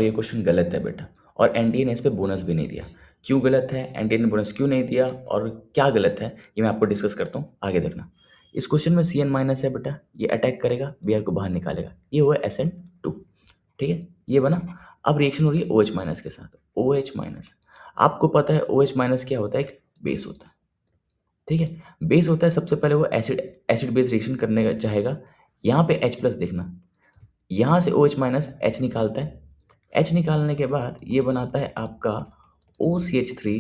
ये क्वेश्चन गलत है बेटा, और एनटीए ने इस पे बोनस भी नहीं दिया। क्यों गलत है, एनटीए ने बोनस क्यों नहीं दिया और क्या गलत है, ये मैं आपको डिस्कस करता हूँ, आगे देखना। इस क्वेश्चन में सी एन माइनस है बेटा, ये अटैक करेगा, बी आर को बाहर निकालेगा, ये हुआ एस एन टू। ठीक है, ये बना। अब रिएक्शन हो रही है ओ एच माइनस के साथ, ओ एच माइनस। आपको पता है ओ एच माइनस क्या होता है, एक बेस होता है। ठीक है, बेस होता है, सबसे पहले वो एसिड एसिड बेस रिएक्शन करने का चाहेगा। यहाँ पे H प्लस देखना, यहाँ से ओ एच माइनस एच निकालता है। एच निकालने के बाद ये बनाता है आपका ओ सी एच थ्री,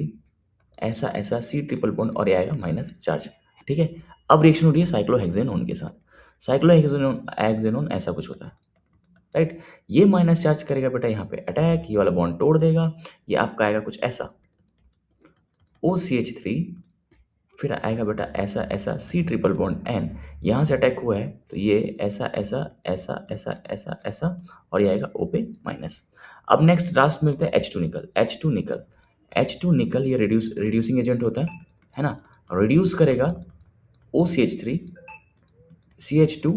ऐसा ऐसा सी ट्रिपल बॉन्ड, और ये आएगा माइनस चार्ज। ठीक है, अब रिएक्शन हो रही है साइक्लोहेक्सेनोन के साथ। साइक्लोहेक्सेनोन हेक्सेनोन ऐसा कुछ होता है, राइट। ये माइनस चार्ज करेगा बेटा यहाँ पे अटैक, ये वाला बॉन्ड तोड़ देगा, ये आपका आएगा कुछ ऐसा ओ सी एच थ्री, फिर आएगा बेटा ऐसा ऐसा सी ट्रिपल बॉन्ड एन, यहाँ से अटैक हुआ है तो ये ऐसा ऐसा ऐसा ऐसा ऐसा ऐसा, और ये आएगा ओ पे माइनस। अब नेक्स्ट लास्ट मिलता है H two nickel, H two nickel. H two nickel ये रिड्यूसिंग एजेंट होता है ना, रिड्यूस करेगा O C H three, C H two,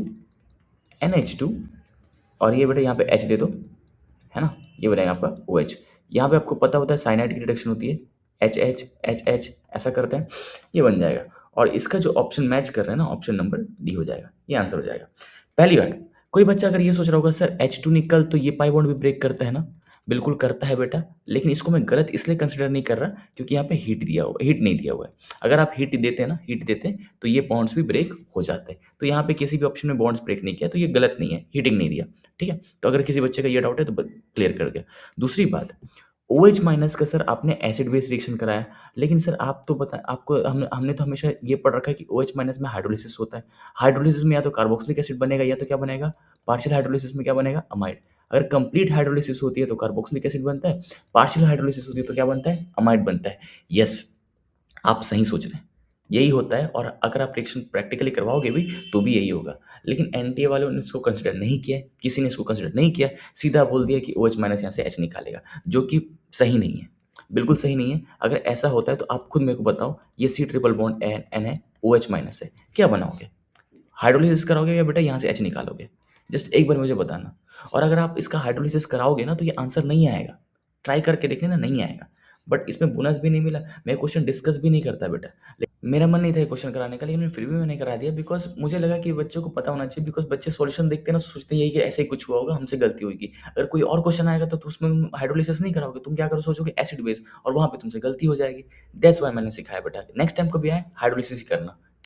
N H two, और ये बेटा यहाँ पे एच दे दो, है ना, ये बनेगा आपका ओ एच। यहाँ पे आपको पता होता है साइनाइड की रिडक्शन होती है, एच एच एच एच ऐसा करते हैं, ये बन जाएगा। और इसका जो ऑप्शन मैच कर रहे हैं ना, ऑप्शन नंबर डी हो जाएगा, ये आंसर हो जाएगा। पहली बार कोई बच्चा अगर ये सोच रहा होगा सर एच टू निकल तो ये पाई बॉन्ड भी ब्रेक करता है ना, बिल्कुल करता है बेटा, लेकिन इसको मैं गलत इसलिए कंसिडर नहीं कर रहा क्योंकि यहाँ पे हीट दिया हुआ, हीट नहीं दिया हुआ है। अगर आप हीट देते हैं ना, हीट देते हैं तो ये बॉन्ड्स भी ब्रेक हो जाते हैं। तो यहाँ पे किसी भी ऑप्शन में बॉन्ड्स ब्रेक नहीं किया तो ये गलत नहीं है, हीटिंग नहीं दिया। ठीक है, तो अगर किसी बच्चे का ये डाउट है तो क्लियर कर गया। दूसरी बात, ओ एच माइनस का सर आपने एसिड बेस रिएक्शन कराया, लेकिन सर आप तो बता, आपको हमने तो हमेशा ये पढ़ रखा है कि ओ एच माइनस में हाइड्रोलिसिस होता है। हाइड्रोलिसिस में या तो कार्बोक्सिलिक एसिड बनेगा या तो क्या बनेगा, पार्शियल हाइड्रोलिसिस में क्या बनेगा, अमाइड। अगर कंप्लीट हाइड्रोलिसिस होती है तो कार्बोक्सिलिक एसिड बनता है, पार्शियल हाइड्रोलिसिस होती है तो क्या बनता है, अमाइड बनता है। यस, आप सही सोच रहे हैं, यही होता है। और अगर आप रिएक्शन प्रैक्टिकली करवाओगे भी तो भी यही होगा, लेकिन एनटीए वालों ने इसको कंसिडर नहीं किया है, किसी ने इसको कंसिडर नहीं किया, सीधा बोल दिया कि ओ एच माइनस यहाँ से एच निकालेगा, जो कि सही नहीं है, बिल्कुल सही नहीं है। अगर ऐसा होता है तो आप खुद मेरे को बताओ, ये C triple bond N N है, ओ एच माइनस है, क्या बनाओगे, हाइड्रोलिसिस कराओगे या बेटा यहाँ से एच निकालोगे, जस्ट एक बार मुझे बताना। और अगर आप इसका हाइड्रोलिसिस कराओगे ना तो ये आंसर नहीं आएगा, ट्राई करके देखने ना, नहीं आएगा। बट इसमें बोनस भी नहीं मिला, मैं क्वेश्चन डिस्कस भी नहीं करता बेटा, मेरा मन नहीं था क्वेश्चन कराने का, लेकिन फिर भी मैंने करा दिया बिकॉज मुझे लगा कि बच्चों को पता होना चाहिए, बिकॉज बच्चे सॉल्यूशन देखते हैं ना तो सोचते हैं यही कि ऐसे ही कुछ हुआ होगा, हमसे गलती होगी। अगर कोई और क्वेश्चन आएगा तो उसमें हाइड्रोलिसिस नहीं कराओगे, तुम क्या करो, सोचोगे एसिड बेस, और वहाँ पे तुमसे गलती हो जाएगी। दैट्स वाई मैंने सिखाया बेटा, नेक्स्ट टाइम कभी आए हाइड्रोलिसिस ही करना,